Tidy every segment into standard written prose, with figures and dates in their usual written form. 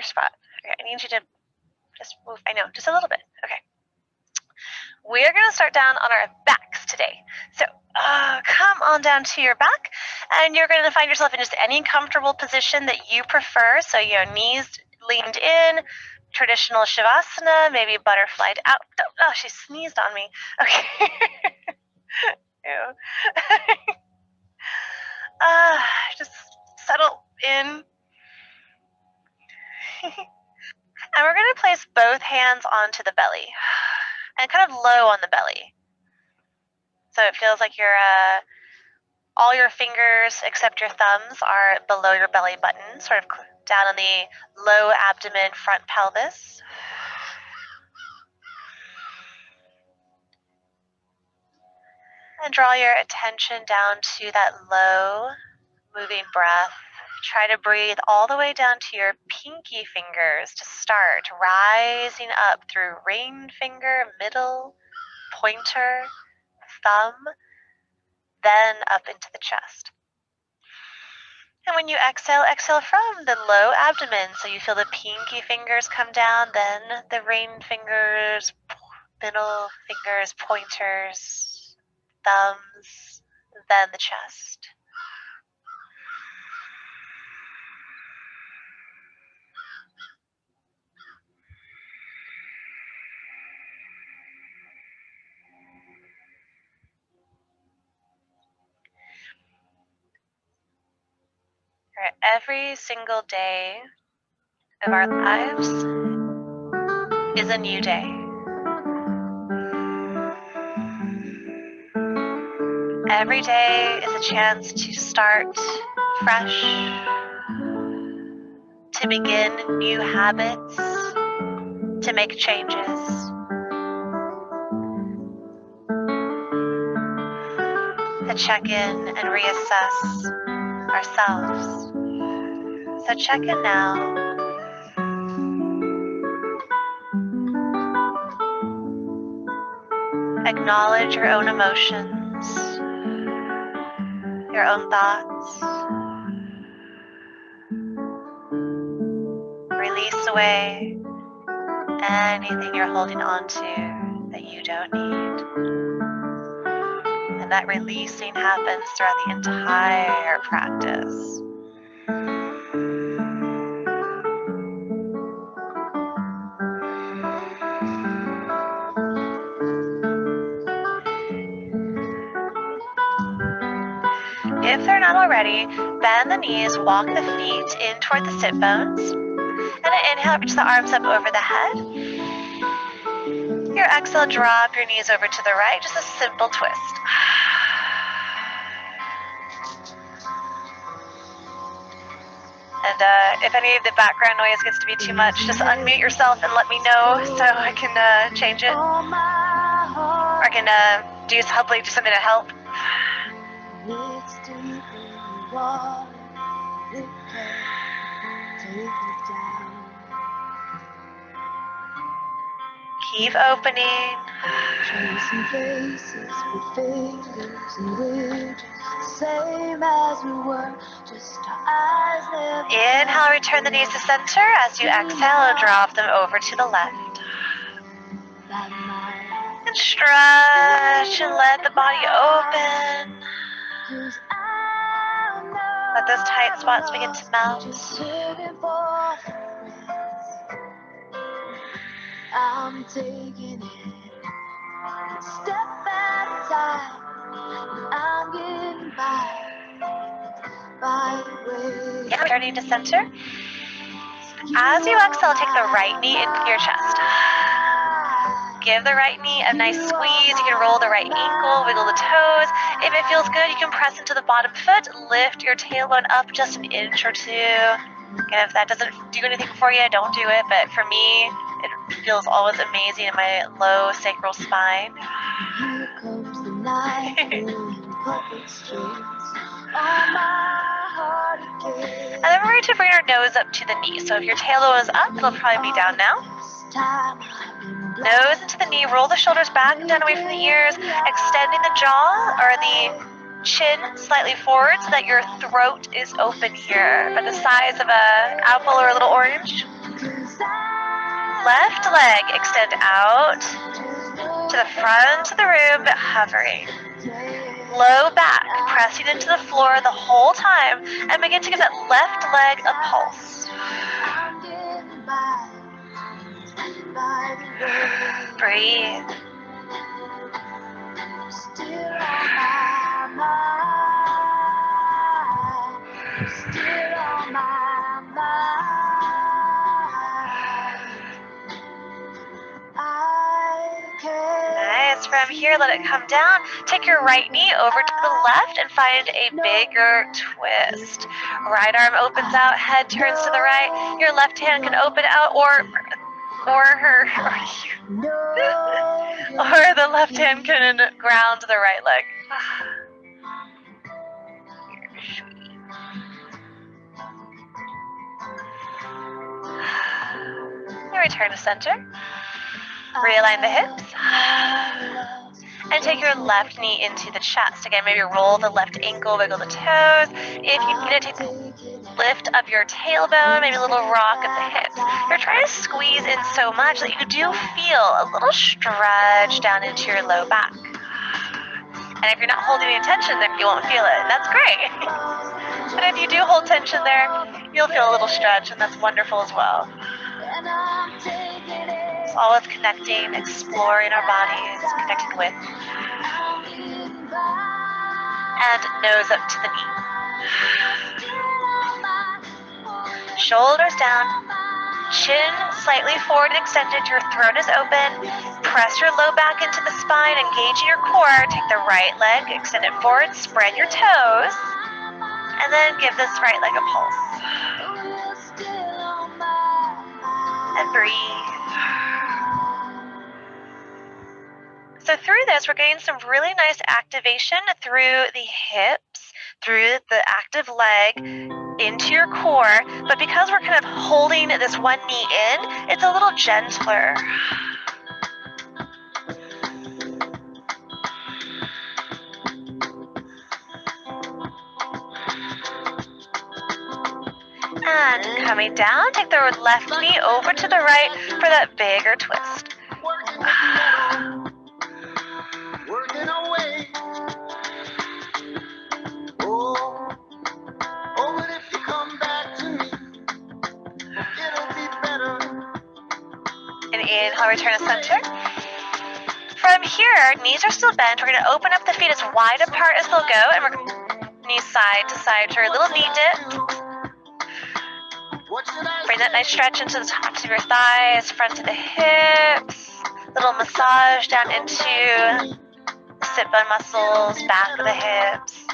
spot. Okay, I need you to just move. I know, just a little bit. Okay. We're going to start down on our backs today. So come on down to your back, and you're going to find yourself in just any comfortable position that you prefer. So your knees leaned in, traditional Shavasana, maybe butterflied out. Oh, she sneezed on me. Okay. Ew. Just settle in. And we're going to place both hands onto the belly and kind of low on the belly. So it feels like you're all your fingers except your thumbs are below your belly button, sort of down on the low abdomen, front pelvis. And draw your attention down to that low moving breath. Try to breathe all the way down to your pinky fingers to start, rising up through ring finger, middle, pointer, thumb, then up into the chest. And when you exhale, exhale from the low abdomen. So you feel the pinky fingers come down, then the ring fingers, middle fingers, pointers, thumbs, then the chest. Every single day of our lives is a new day. Every day is a chance to start fresh, to begin new habits, to make changes. To check in and reassess ourselves. So check in now. Acknowledge your own emotions, your own thoughts. Release away anything you're holding on to that you don't need. And that releasing happens throughout the entire practice. If they're not already, bend the knees, walk the feet in toward the sit bones. And inhale, reach the arms up over the head. Your exhale, drop your knees over to the right, just a simple twist. And if any of the background noise gets to be too much, just unmute yourself and let me know so I can change it. Or I can hopefully do something to help. Keep opening. Tracing faces with fingers and ridges, same as we were, just our eyes never. Inhale, return the knees to center. As you exhale, drop them over to the left. And stretch and let the body open. Let those tight spots begin to melt. I'm taking it one step at a time. I'm getting by the way. Yeah, returning to center. As you exhale, take the right knee into your chest. Give the right knee a nice squeeze. You can roll the right ankle, wiggle the toes. If it feels good, you can press into the bottom foot. Lift your tailbone up just an inch or two. Again, if that doesn't do anything for you, don't do it. But for me, it feels always amazing in my low sacral spine. Here comes the night in perfect strings. On my heart again. And then we're going to bring our nose up to the knee. So if your tailbone is up, it'll probably be down now. Nose into the knee, roll the shoulders back and down away from the ears, extending the jaw or the chin slightly forward so that your throat is open here, about the size of an apple or a little orange. Left leg extend out to the front of the room, hovering. Low back, pressing into the floor the whole time, and begin to give that left leg a pulse. Breathe. Nice. From here, let it come down. Take your right knee over to the left and find a bigger twist. Right arm opens out, head turns to the right. Your left hand can open out, or the left hand can ground the right leg. And return to center. Realign the hips. And take your left knee into the chest. Again, maybe roll the left ankle, wiggle the toes. If you need to take the lift of your tailbone, maybe a little rock of the hips. You're trying to squeeze in so much that you do feel a little stretch down into your low back. And if you're not holding any tension there, you won't feel it. That's great. But if you do hold tension there, you'll feel a little stretch, and that's wonderful as well. It's always connecting, exploring our bodies, connecting with. And nose up to the knee. Shoulders down. Chin slightly forward and extended. Your throat is open. Press your low back into the spine, engaging your core. Take the right leg, extend it forward, spread your toes, and then give this right leg a pulse. And breathe. So through this, we're getting some really nice activation through the hips, through the active leg, into your core. But because we're kind of holding this one knee in, it's a little gentler. And coming down, take the left knee over to the right for that bigger twist. Working away. Oh, but if you come back to me, it'll be better. And inhale, return to center. From here, knees are still bent. We're going to open up the feet as wide apart as they'll go, and we're going to knees side to side for a little knee dip. Bring that nice stretch into the tops of your thighs, front of the hips. Little massage down into the sit bone muscles, back of the hips.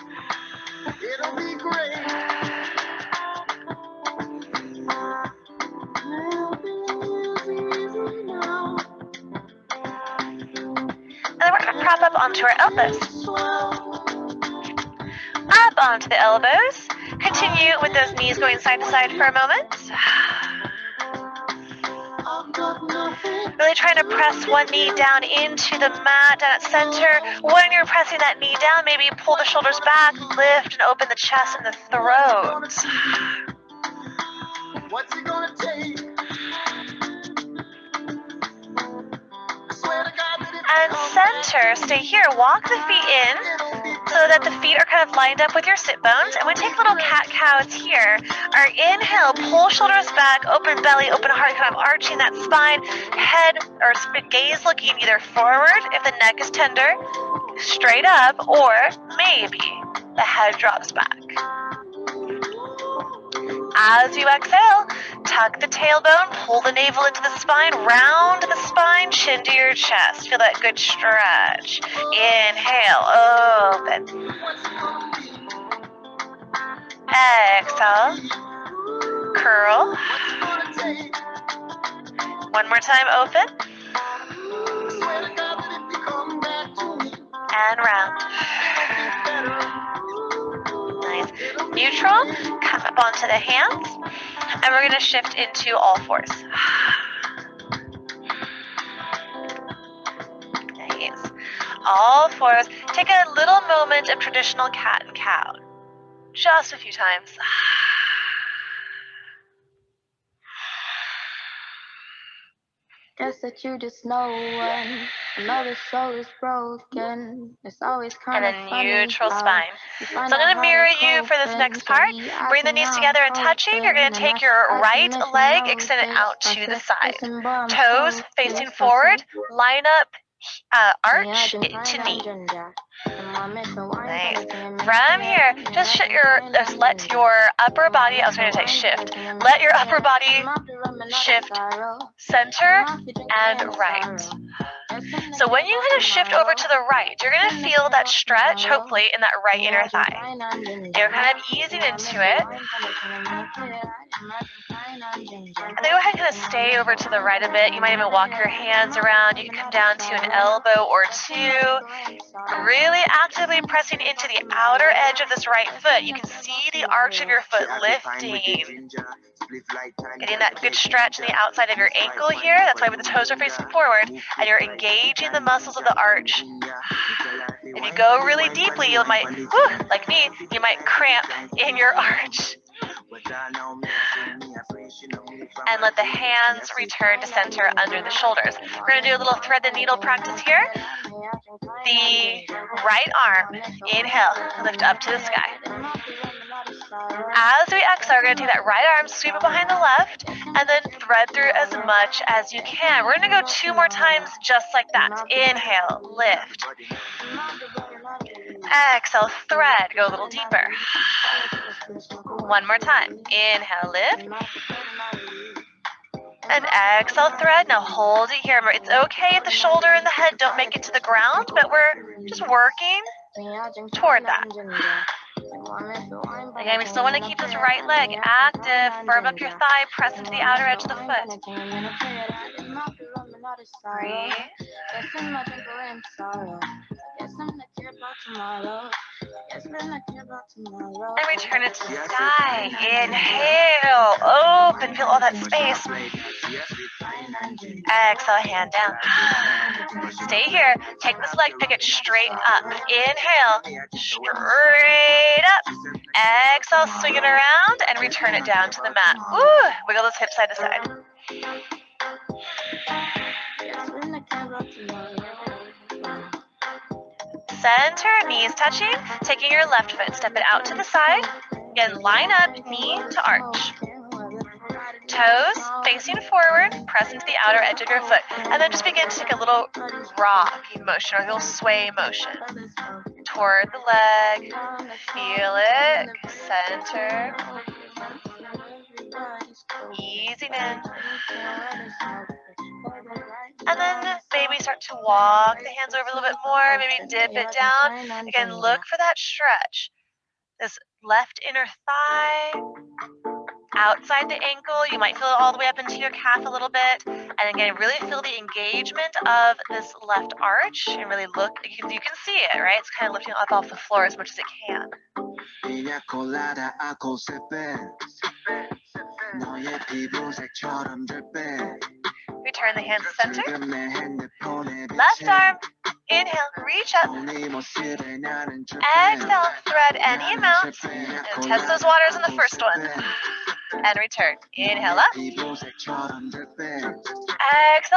It'll be great. And then we're going to prop up onto our elbows. Up onto the elbows. Continue with those knees going side to side for a moment. Really trying to press one knee down into the mat, down at center. When you're pressing that knee down, maybe pull the shoulders back, lift and open the chest and the throat. What's it gonna take? And center, stay here. Walk the feet in so that the feet are kind of lined up with your sit bones. And we take little cat-cows here. Our inhale, pull shoulders back, open belly, open heart, kind of arching that spine. Head or gaze looking either forward if the neck is tender, straight up, or maybe the head drops back. As you exhale, tuck the tailbone, pull the navel into the spine, round the spine, chin to your chest. Feel that good stretch. Inhale, open. Exhale, curl. One more time, open. And round. Nice. Neutral, come up onto the hands, and we're going to shift into all fours. Nice. All fours. Take a little moment of traditional cat and cow. Just a few times. Guess that you just know when another soul is broken. It's always kind of And then funny neutral how spine. you So find I'm out going to how mirror to you for this coping. next So part. he Bring asked the me knees how together I'm and touching. You're coping, going to and I take your asked him right if he leg, knows extend it this. out I to the said, side. listen, boy, I'm Toes facing focused. I forward. said, Line up, arch imagine to fine and knee. ginger. And my mental wine Nice. gonna turn me From clear. here, just let your upper body, I was going to say shift. Let your upper body shift center and right. So when you kind of shift over to the right, you're going to feel that stretch, hopefully, in that right inner thigh. You're kind of easing into it. And then go ahead and kind of stay over to the right a bit. You might even walk your hands around. You can come down to an elbow or two. Really actively pressing into the outer edge of this right foot. You can see the arch of your foot lifting. Getting that good stretch in the outside of your ankle here. That's why the toes are facing forward. And you're engaging the muscles of the arch. If you go really deeply, you might, like me, you might cramp in your arch. And let the hands return to center under the shoulders. We're going to do a little thread the needle practice here. The right arm, inhale, lift up to the sky. As we exhale, we're going to take that right arm, sweep it behind the left, and then thread through as much as you can. We're going to go 2 more times just like that. Inhale, lift. Exhale, thread, go a little deeper. 1 more time. Inhale, lift. And exhale, thread. Now hold it here. It's okay if the shoulder and the head don't make it to the ground, but we're just working toward that. Again, we still want to keep this right leg active. Firm up your thigh, press into the outer edge of the foot. Breathe. And return it to the sky. Inhale, open, feel all that space. Exhale, hand down. Stay here. Take this leg, pick it straight up. Inhale, straight up. Exhale, swing it around and return it down to the mat. Ooh, wiggle those hips side to side. Center, knees touching. Taking your left foot, step it out to the side. Again, line up, knee to arch. Toes facing forward, press into the outer edge of your foot. And then just begin to take a little rocking motion or a little sway motion toward the leg. Feel it. Center. Easing in. And then maybe start to walk the hands over a little bit more. Maybe dip it down. Again, look for that stretch. This left inner thigh. Outside the ankle, you might feel it all the way up into your calf a little bit. And again, really feel the engagement of this left arch and really look, you can see it, right? It's kind of lifting up off the floor as much as it can. Return the hands to center. Left arm, inhale, reach up. Exhale, thread any amount. And test those waters in the first one. And return. Inhale up. Exhale,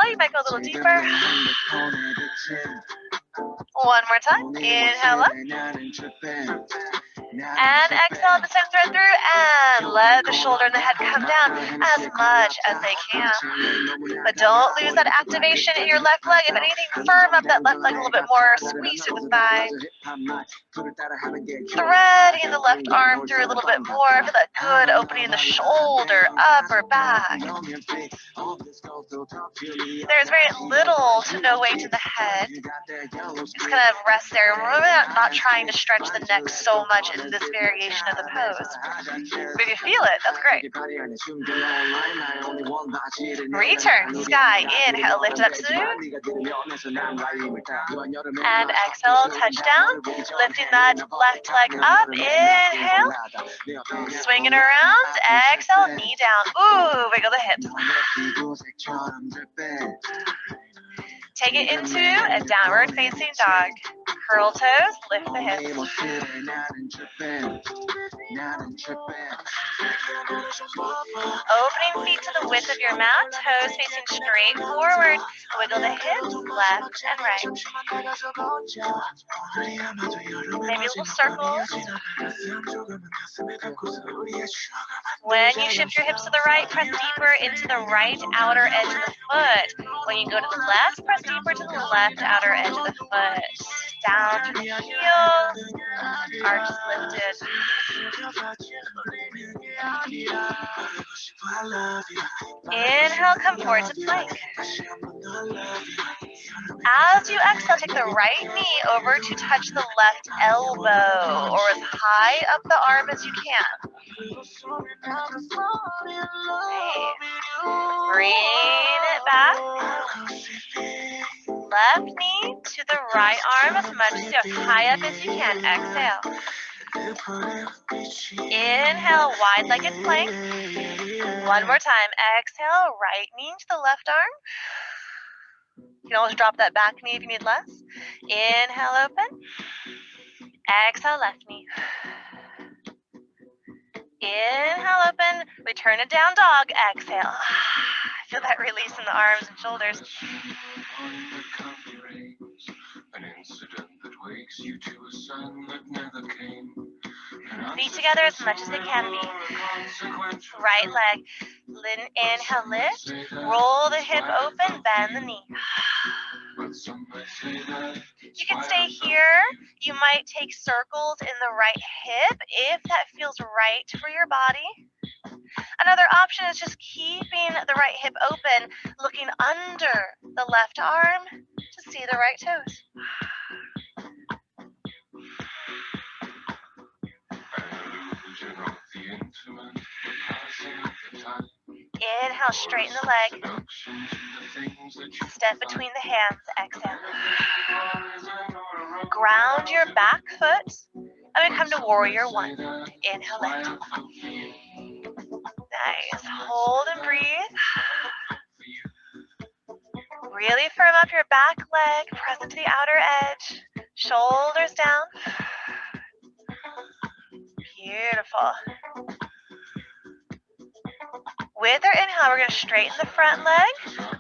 you might go a little deeper. 1 more time. Inhale up. And exhale, the same thread through, and let the shoulder and the head come down as much as they can. But don't lose that activation in your left leg. If anything, firm up that left leg a little bit more. Squeeze through the thigh. Threading the left arm through a little bit more for that good opening in the shoulder, upper back. There's very little to no weight in the head. Just kind of rest there. Remember not trying to stretch the neck so much in this variation of the pose. But if you feel it, that's great. Return, sky, inhale, lift it up to the moon. And exhale, touch down, lifting that left leg up, inhale, swing it around, exhale, knee down, ooh, wiggle the hips. Take it into a downward facing dog. Curl toes, lift the hips. Opening feet to the width of your mat, toes facing straight forward. Wiggle the hips, left and right. Maybe little circles. When you shift your hips to the right, press deeper into the right outer edge of the foot. When you go to the left, press deeper to the left outer edge of the foot. Down through the heels, arches lifted. Inhale, come forward to plank. As you exhale, take the right knee over to touch the left elbow, or as high up the arm as you can. Bring it back. Left knee to the right arm as much as high up as you can. Exhale. Inhale, wide-legged plank. One more time. Exhale, right knee to the left arm. You can always drop that back knee if you need less. Inhale, open. Exhale, left knee. Inhale, open. Return to down dog. Exhale. Feel that release in the arms and shoulders. Feet together as much as they can be. Right leg. Inhale, lift. Roll the hip open, bend the knee. You can stay here. You might take circles in the right hip if that feels right for your body. Another option is just keeping the right hip open, looking under the left arm to see the right toes. Inhale, straighten the leg. Step between the hands, exhale. Ground your back foot, and we come to warrior one. Inhale, lift. Nice. Hold and breathe. Really firm up your back leg, press into the outer edge. Shoulders down. Beautiful. With our inhale, we're going to straighten the front leg,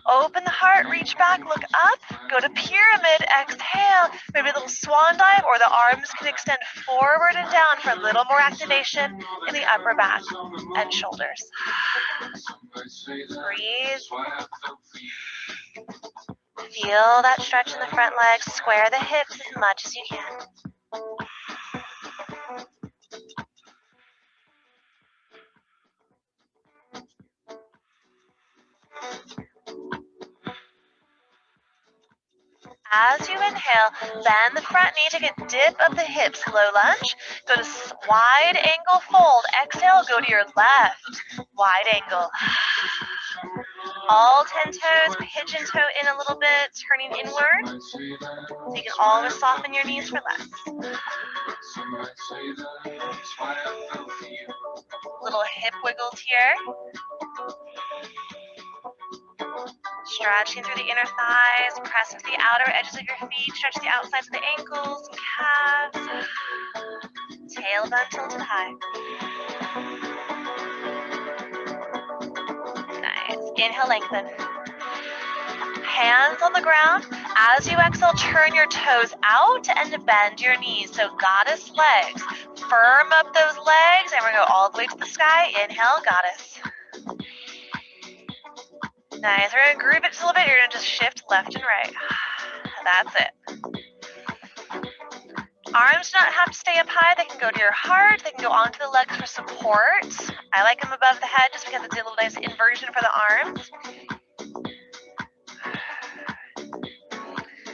open the heart, reach back, look up, go to pyramid, exhale, maybe a little swan dive, or the arms can extend forward and down for a little more activation in the upper back and shoulders. Breathe. Feel that stretch in the front leg, square the hips as much as you can. As you inhale, bend the front knee, take a dip of the hips, low lunge, go to wide angle fold, exhale, go to your left, wide angle. All 10 toes, pigeon toe in a little bit, turning inward, so you can always soften your knees for less. Little hip wiggles here. Stretching through the inner thighs, press into the outer edges of your feet, stretch the outsides of the ankles and calves. Tailbone tilted high. Nice. Inhale, lengthen. Hands on the ground. As you exhale, turn your toes out and bend your knees. So goddess legs. Firm up those legs, and we're going to go all the way to the sky. Inhale, goddess. Nice. We're going to groove it just a little bit. You're going to just shift left and right. That's it. Arms do not have to stay up high. They can go to your heart. They can go onto the legs for support. I like them above the head just because it's a little nice inversion for the arms.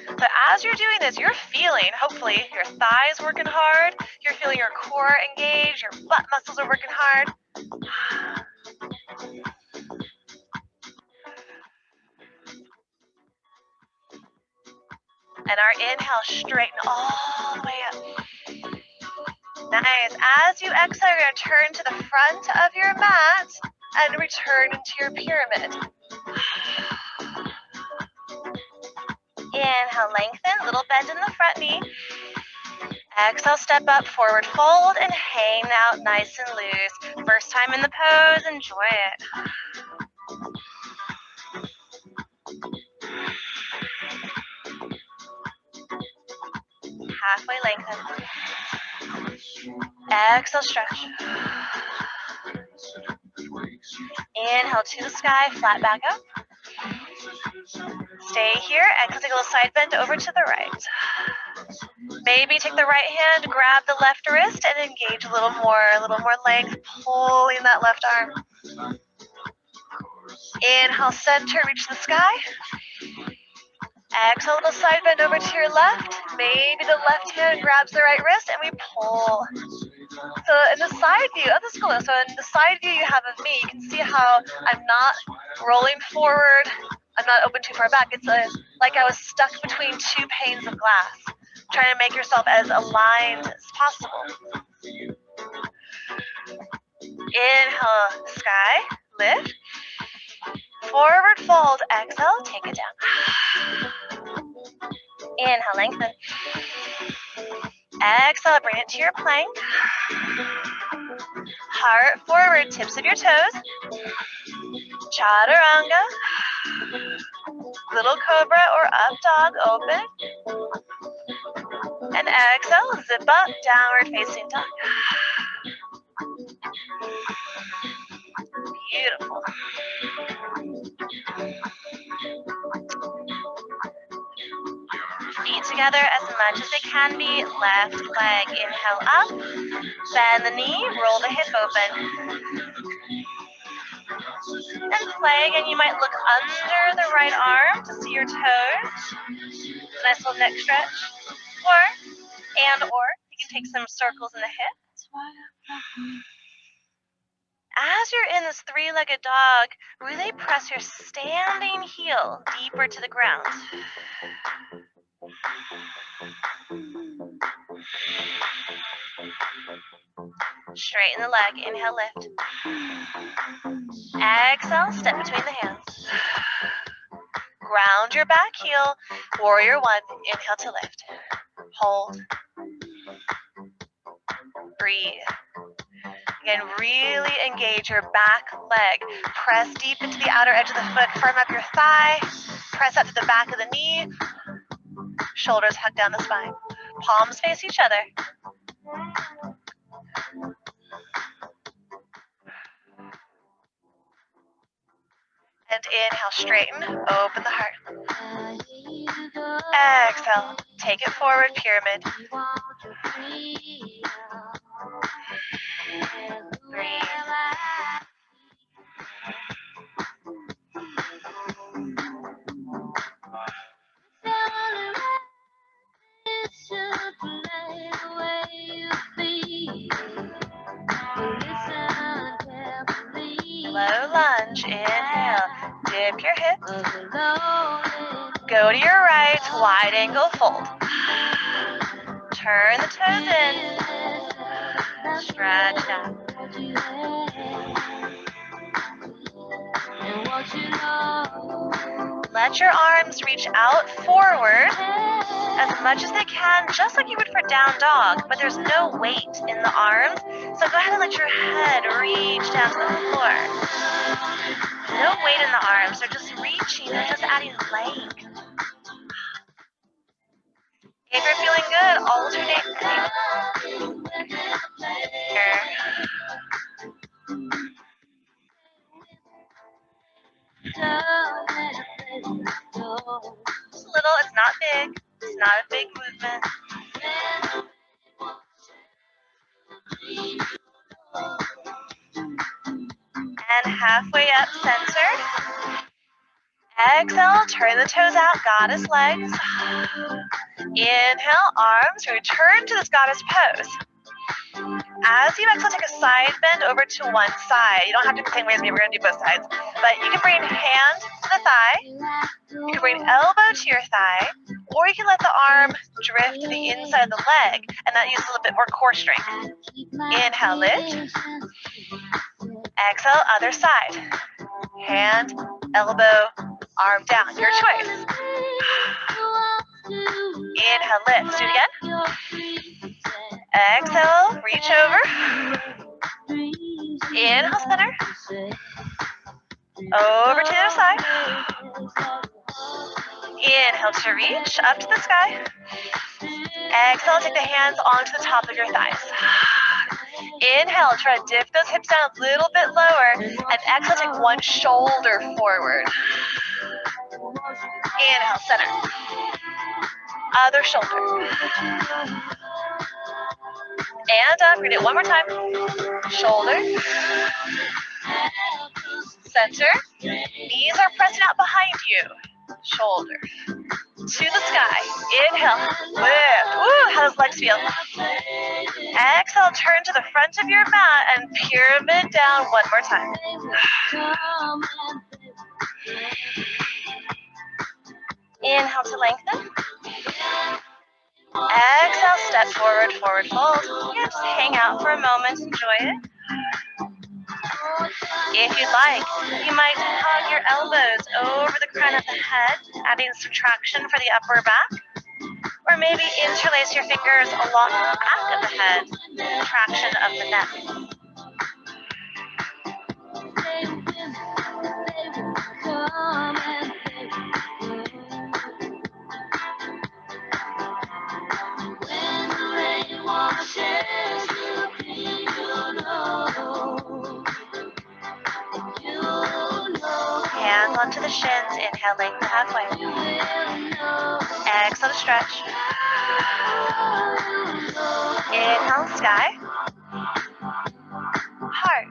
But as you're doing this, you're feeling, hopefully, your thighs working hard. You're feeling your core engaged. Your butt muscles are working hard. And our inhale, straighten all the way up. Nice. As you exhale, you're going to turn to the front of your mat and return into your pyramid. Inhale, lengthen, little bend in the front knee. Exhale, step up, forward fold, and hang out nice and loose. First time in the pose, enjoy it. Halfway lengthen. Exhale, stretch. Inhale to the sky, flat back up. Stay here. Exhale, take a little side bend over to the right. Maybe take the right hand, grab the left wrist, and engage a little more length, pulling that left arm. Inhale, center, reach the sky. Exhale, little side bend over to your left. Maybe the left hand grabs the right wrist, and we pull. So in the side view, oh, this is cool. So in the side view you have of me, you can see how I'm not rolling forward. I'm not open too far back. It's like I was stuck between two panes of glass, trying to make yourself as aligned as possible. Inhale, sky, lift. Forward fold, exhale, take it down. Inhale, lengthen. Exhale, bring it to your plank. Heart forward, tips of your toes. Chaturanga. Little cobra or up dog, open. And exhale, zip up, downward facing dog. Beautiful. Feet together as much as they can be. Left leg, inhale up. Bend the knee, roll the hip open. And play again. You might look under the right arm to see your toes. Nice little neck stretch. Or you can take some circles in the hip. As you're in this three-legged dog, really press your standing heel deeper to the ground. Straighten the leg, inhale, lift. Exhale, step between the hands. Ground your back heel, warrior one, inhale to lift. Hold. Breathe. Again, really engage your back leg. Press deep into the outer edge of the foot, firm up your thigh. Press up to the back of the knee. Shoulders hug down the spine. Palms face each other. And inhale, straighten, open the heart. Exhale, take it forward, pyramid. Breathe. Low lunge, inhale, dip your hips. Go to your right, wide angle fold. Turn the toes in. Stretch out. Let your arms reach out forward as much as they can, just like you would for down dog, but there's no weight in the arms, so go ahead and let your head reach down to the floor. No weight in the arms, they're just reaching, they're just adding length. If you're feeling good, alternate. Here. Just a little, it's not big. It's not a big movement. And halfway up, center. Exhale, turn the toes out, goddess legs. Inhale, arms, return to this goddess pose. As you exhale, take a side bend over to one side. You don't have to do the same way as me, we're going to do both sides. But you can bring hand to the thigh, you can bring elbow to your thigh, or you can let the arm drift to the inside of the leg, and that uses a little bit more core strength. Inhale, lift. Exhale, other side. Hand, elbow, arm down, your choice. Inhale, lift. Do it again. Exhale, reach over. Inhale, center. Over to the other side. Inhale to reach up to the sky. Exhale, take the hands onto the top of your thighs. Inhale, try to dip those hips down a little bit lower. And exhale, take one shoulder forward. Inhale, center. Other shoulder. And up. We're going to do it one more time. Shoulder. Center. Knees are pressing out behind you. Shoulder. To the sky. Inhale. Lift. Woo, how does legs feel? Exhale, turn to the front of your mat and pyramid down one more time. Inhale to lengthen. Exhale, step forward, forward fold. Yeah, just hang out for a moment, enjoy it. If you'd like, you might hug your elbows over the crown of the head, adding some traction for the upper back. Or maybe interlace your fingers along the back of the head, traction of the neck. Hands onto the shins, inhale, lengthen halfway. Exhale to stretch. Inhale, sky. Heart.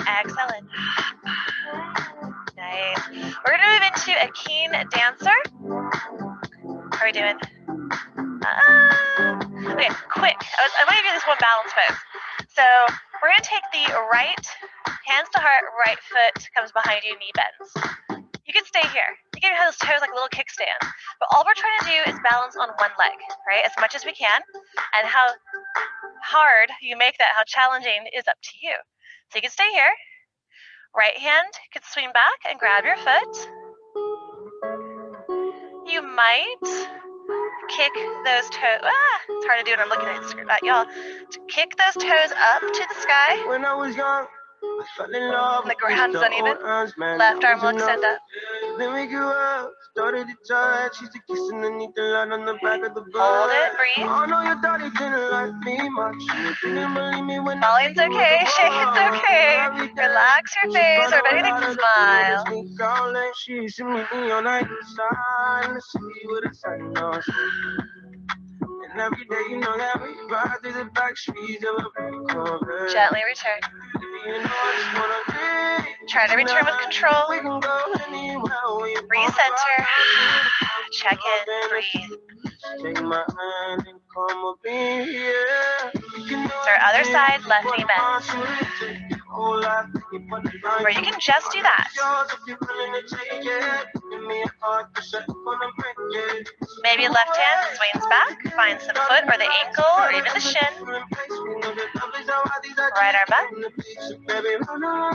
Exhale in. Nice. We're going to move into a keen dancer. How are we doing? Okay, quick. I want to give you this one balance pose. So we're going to take the right, hands to heart, right foot comes behind you, knee bends. You can stay here. You can have those toes like a little kickstand. But all we're trying to do is balance on one leg, right? As much as we can. And how hard you make that, how challenging is up to you. So you can stay here. Right hand can swing back and grab your foot. You might kick those toes. It's hard to do when I'm looking at y'all. Kick those toes up to the sky. When I was young, I fell in love. And the ground's uneven. Left arm will extend up. Then we grew up, started to touch. Used to kiss underneath the light on the back of the bus. Hold it, breathe. I know your daddy didn't like me much. You didn't believe me when Falling's okay, shaking's okay. Relax your face, or if anything, smile. She used to meet me on the side, the city with a sun on. And every day, you know that we ride through the back streets of a big club. Gently return. Try to return with control. Recenter. Check in, breathe. Take my hand and come up in here. So our other side, left knee bends. Or you can just do that. Maybe left hand swings back, finds the foot or the ankle or even the shin. Right arm back.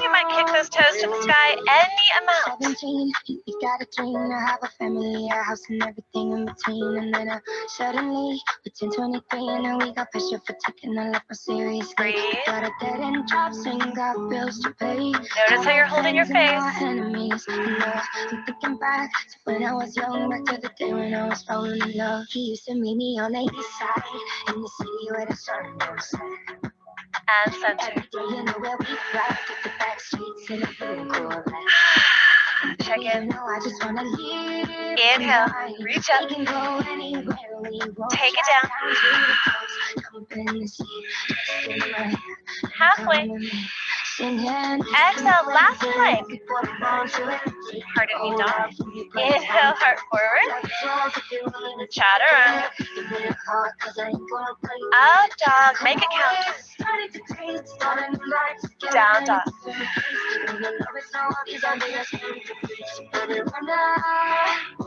You might kick those toes to the sky any amount. 17, you got a dream to have a family, a house and everything in between. And then suddenly, we turned 23 and now we got pressure for taking our life more seriously. Breathe. Got a dead end job, and got bills to pay. Notice how you're holding your face. Enemies. I'm thinking back to when I was young, back to the day when I was falling in love. He used to meet me on the east side, in the city where the sun goes set. And center. You know where we ride through the back streets in a vehicle. Check in. I just wanna live. Inhale. Reach up. Take it down. Halfway. Exhale, last plank. Heart and knee dog. Inhale, heart forward. Chaturanga. Up dog, make it count. Down dog.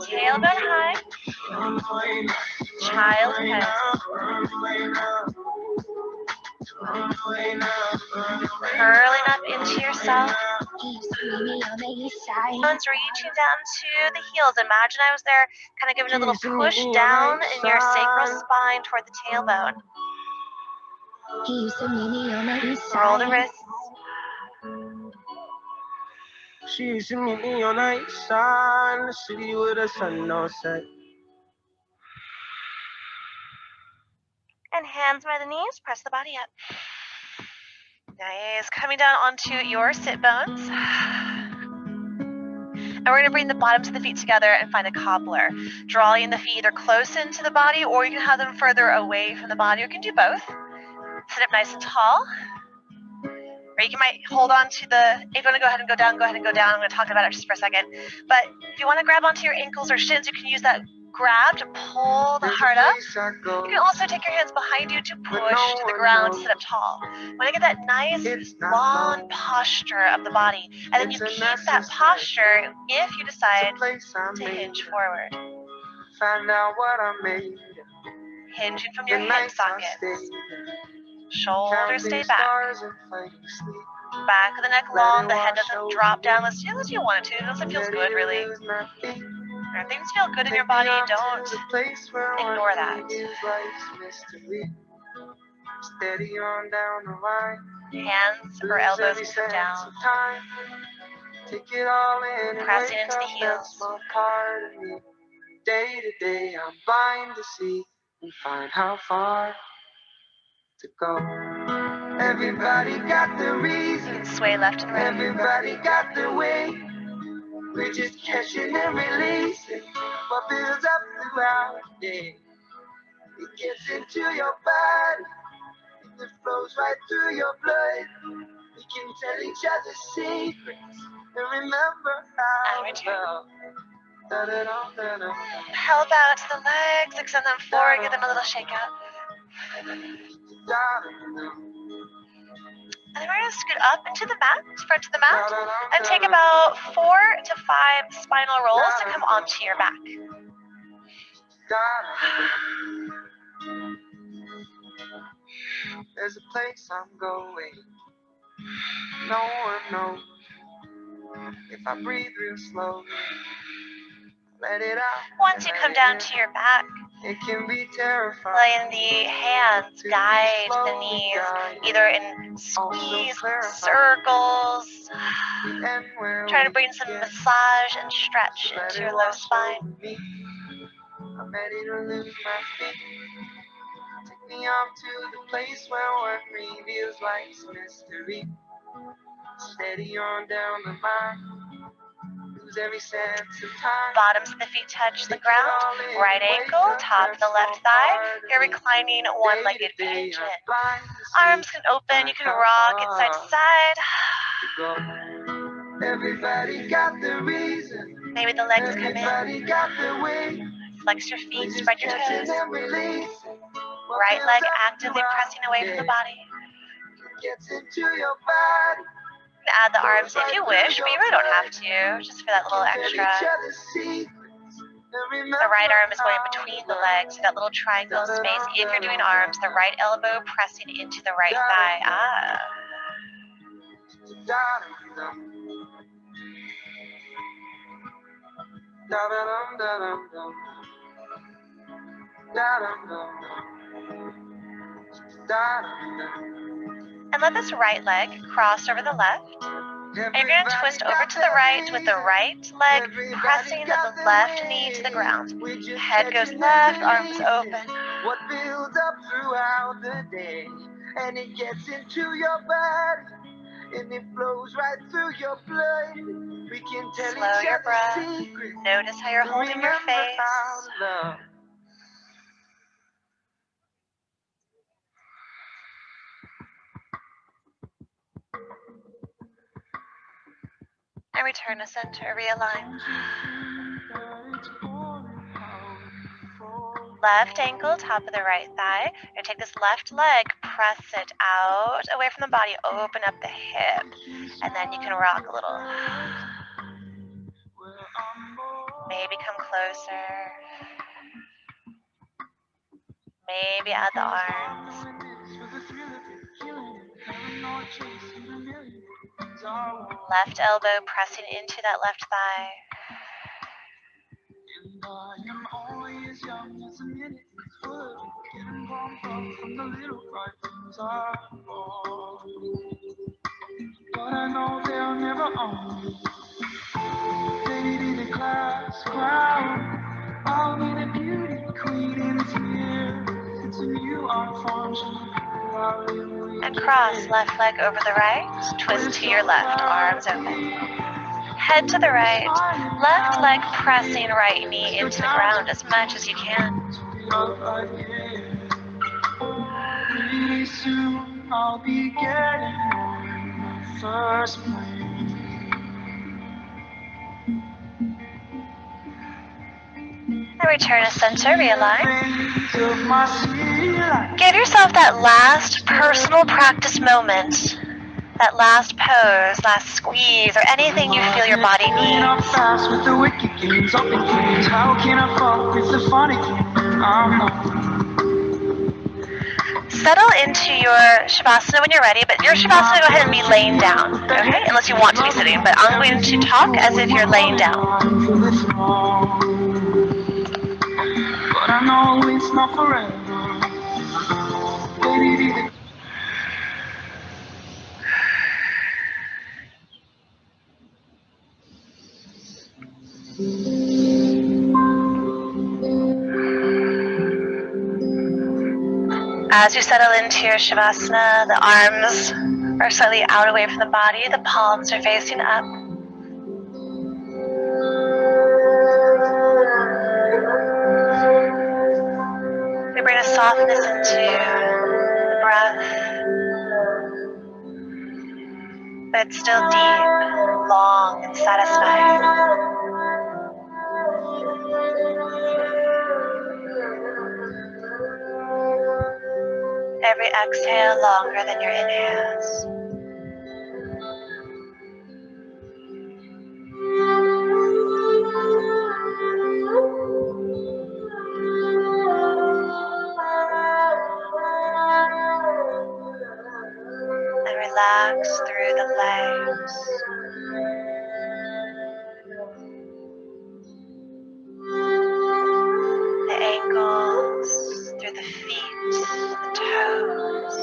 Tailbone high. Child pose. Curling up into yourself. Bones reaching down to the heels. Imagine I was there, kind of giving a little push down in your sacral spine toward the tailbone. He used to meet me on the east side. Roll the wrists. She used to meet me on the east side in the city with the sun don't set. And hands by the knees, press the body up. Nice. Coming down onto your sit bones. And we're going to bring the bottoms of the feet together and find a cobbler. Drawing the feet either close into the body, or you can have them further away from the body. You can do both. Sit up nice and tall. Or you might hold on to the, if you want to go ahead and go down, go ahead and go down. I'm going to talk about it just for a second. But if you want to grab onto your ankles or shins, you can use that grab to pull the heart up. You can also take your hands behind you to push to the ground to sit up tall. You want to get that nice, long posture of the body. And then you keep that posture if you decide to hinge forward. Find out what I made. Hinging from your hip sockets. Shoulders stay back. Back of the neck long, the head doesn't drop down unless you want it to, unless it feels good, really. If things feel good in your body, don't ignore that. Hands or elbows can come down. Pressing into the heels. Day to day, I'm blind to see and find how far to go. Everybody got the reason. You can sway left and right. Everybody got the way. We're just catching and releasing what builds up throughout the day. It gets into your body, it flows right through your blood. We can tell each other secrets and remember how to love. Help out to the legs, extend them forward, give them a little shake out. And then we're going to scoot up into the mat, front to the mat, and take about 4 to 5 spinal rolls to come onto your back. There's a place I'm going. No one knows. If I breathe real slow, let it out. Once you come down to your back, it can be terrifying. letting the hands guide the knees, either in squeeze, circles. Try to bring some massage and stretch into your low spine. I'm ready to lose my feet. Take me off to the place where work reveals life's mystery. Steady on down the line. Lose every sense of time. Bottoms of the feet touch the ground. Right ankle, top of the left thigh. You're reclining one-legged pigeon. Arms can open. You can rock it side to side. Everybody got the reason. Maybe the legs come in. Everybody got the way. Flex your feet, spread your toes. Right leg actively pressing away from the body. Gets into your body. Add the arms if you wish, but you really don't have to, just for that little extra. The right arm is going between the legs, that little triangle space. If you're doing arms, the right elbow pressing into the right thigh. Ah. And let this right leg cross over the left. And you're going to twist over to the right with the right leg pressing the left knee to the ground. Head goes left, arms open. What builds up throughout the day, and it gets into your body, and it flows right through your blood. We can tell Slow each your other breath. secrets. Notice how you're holding your face. And return to center, realign. Left ankle, top of the right thigh. You're going to take this left leg, press it out, away from the body, open up the hip. And then you can rock a little. Maybe come closer. Maybe add the arms. Left elbow pressing into that left thigh. from the little bright things I bought. But I know they'll never own me. They needed a class crown. I'll be the beauty queen in tears. It's a new art form. And cross left leg over the right, twist to your left, arms open. Head to the right, left leg pressing right knee into the ground as much as you can. Pretty soon I'll be getting on my first plane. And return to center, realign. Give yourself that last personal practice moment, that last pose, last squeeze, or anything you feel your body needs. Fast with the wicked games up in flames. How can I fuck with the funny game? Settle into your Shavasana when you're ready, but your Shavasana, go ahead and be laying down, okay? Unless you want to be sitting, but I'm going to talk as if you're laying down. But I know it's not forever. As you settle into your Shavasana, the arms are slightly out away from the body, the palms are facing up. We bring a softness into the breath, but it's still deep, long, and satisfying. Every exhale longer than your inhales. And relax through the legs. The ankles, through the feet, the toes.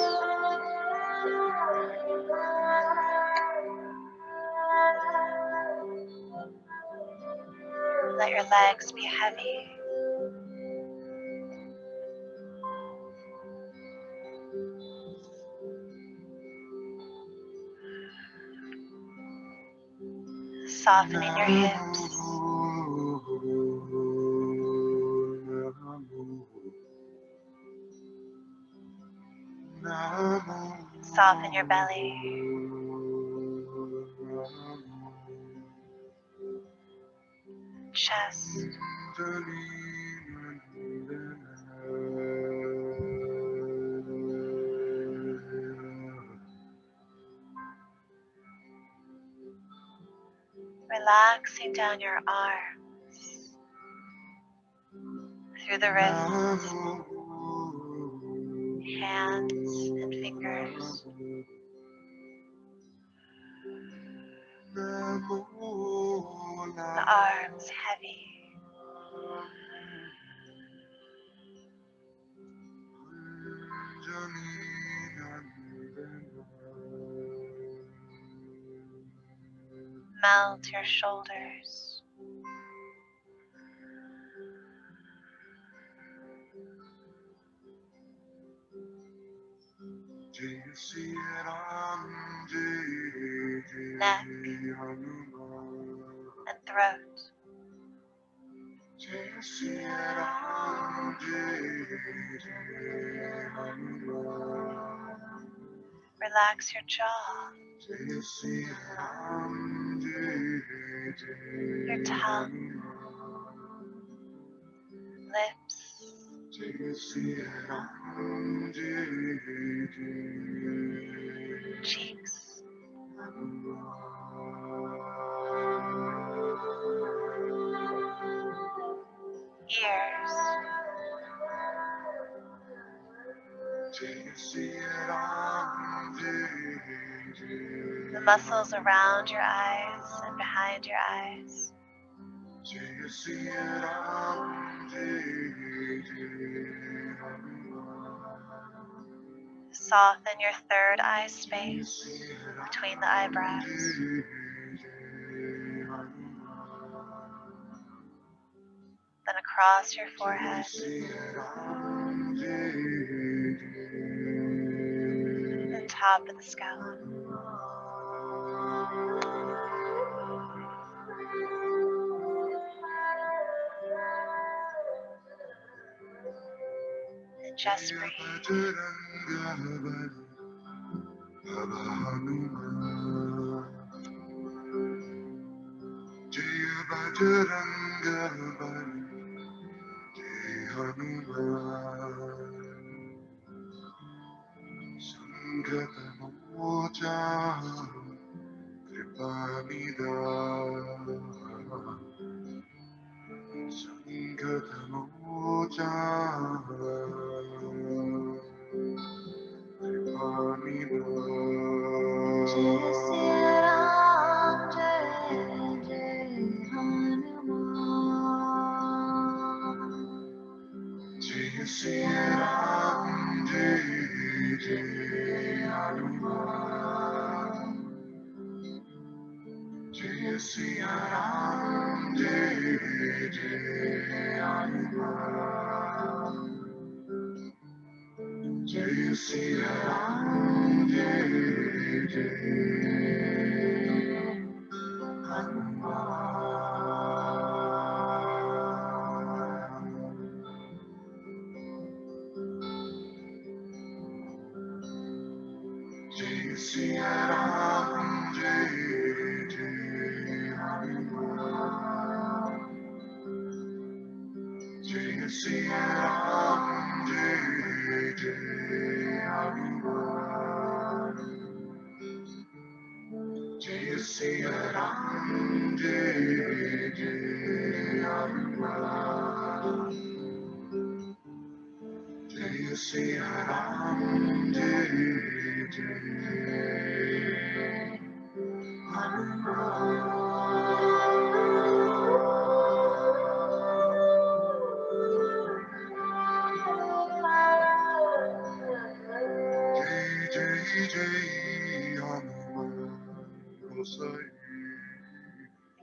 Let your legs be heavy. Softening your hips. Soften your belly. Chest. Relaxing down your arms, through the wrists, hands and fingers. The arms heavy. Melt your shoulders. Neck and throat. Relax your jaw, your tongue, lips, cheeks, ears, the muscles around your eyes and behind your eyes. Soften your third eye space between the eyebrows. Then across your forehead. The top of the scalp. And just breathe.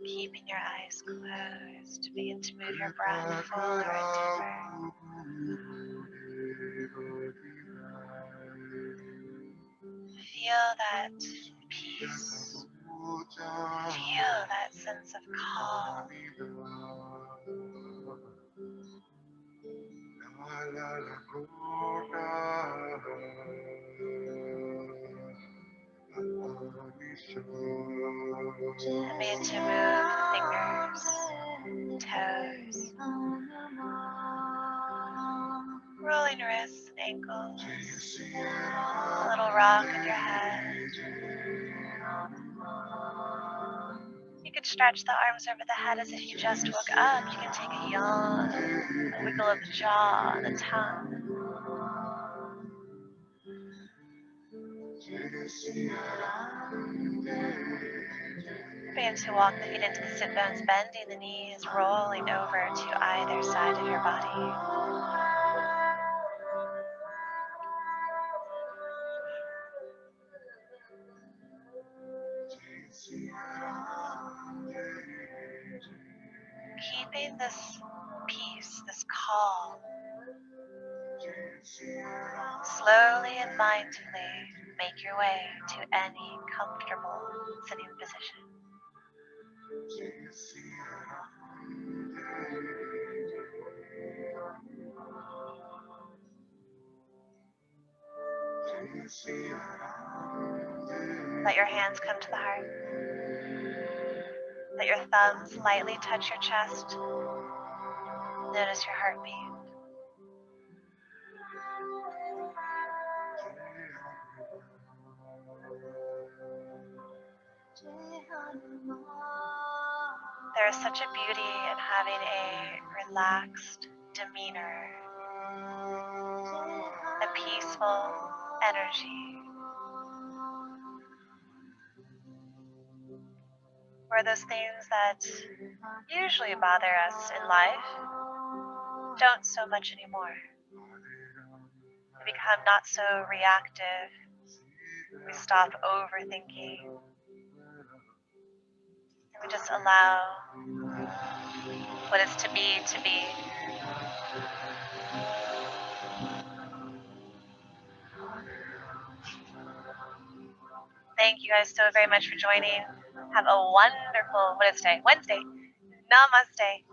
Keeping your eyes closed, begin to move your breath fuller and deeper. Feel that peace. Feel that sense of calm. And begin to move the fingers, toes, rolling wrists and ankles, a little rock in your head. You can stretch the arms over the head as if you just woke up. You can take a yawn, a wiggle of the jaw, and the tongue. Begin to walk the feet into the sit bones, bending the knees, rolling over to either side of your body. Keeping this peace, this calm, slowly and mindfully make your way to any comfortable sitting position. Let your hands come to the heart. Let your thumbs lightly touch your chest. Notice your heartbeat. There is such a beauty in having a relaxed demeanor, a peaceful energy, where those things that usually bother us in life don't so much anymore. become not so reactive. We stop overthinking. And we just allow what is to be to be. Thank you guys so very much for joining. Have a wonderful, what is today? Wednesday. Namaste.